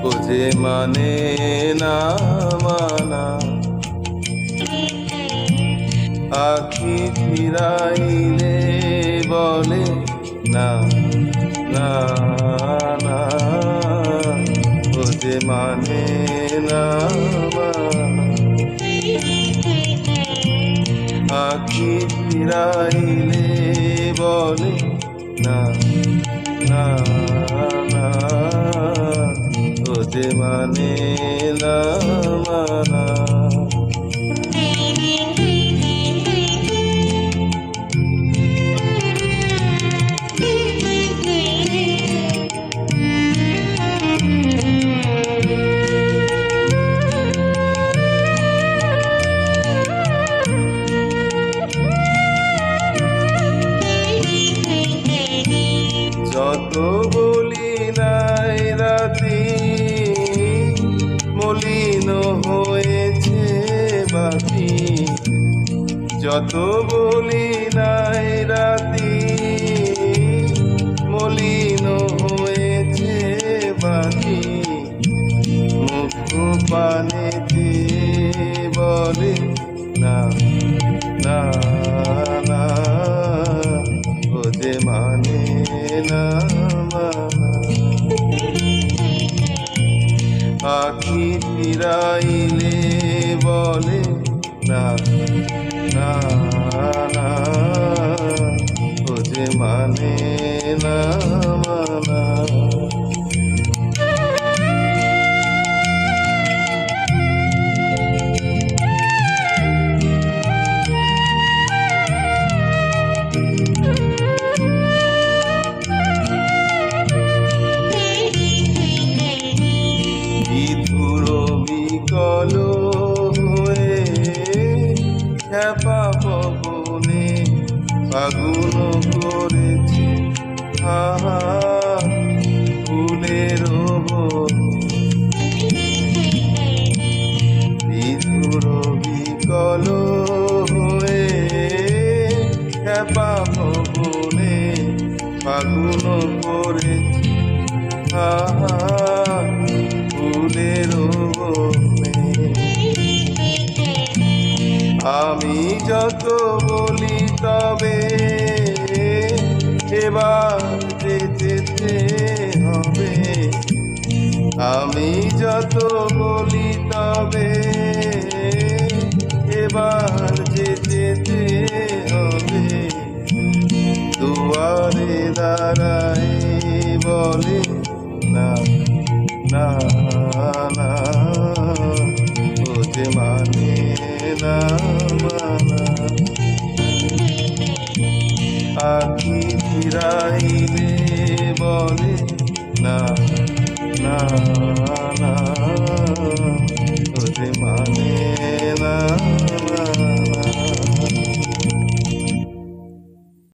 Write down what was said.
ও যে মানে না মানা, আখি ফিরাইলে বলে না না না, ও যে মানে না মানা, আখি ফিরাইলে বলে না না না, ও যে মানে না মানা। যত বলি নাই রাতি মলিন হয়েছে বাতি, যত বলি নাই রাতি মলিন হয়েছে বাতি, মুখ পানেতে বলে না না না, ও যে মানে না মানা, আখি ফিরাইলে বলে না না না, ও যে মানে না মানা। বিকল হয়ে খ্যাপা পবনে ফাগুন করেছে আহা ফুলের বিধুর বিকল হয়ে খ্যাপা পবনে ফাগুন করেছে আহা ফুলের আমি যত বলি তবে এবার যেতে হবে, আমি যত বলি তবে এবার যেতে হবে, দুয়ারে দাঁড়ায় বলে না না না, ও যে মানে না মানা, আখি ফিরাইলে বলে না না না।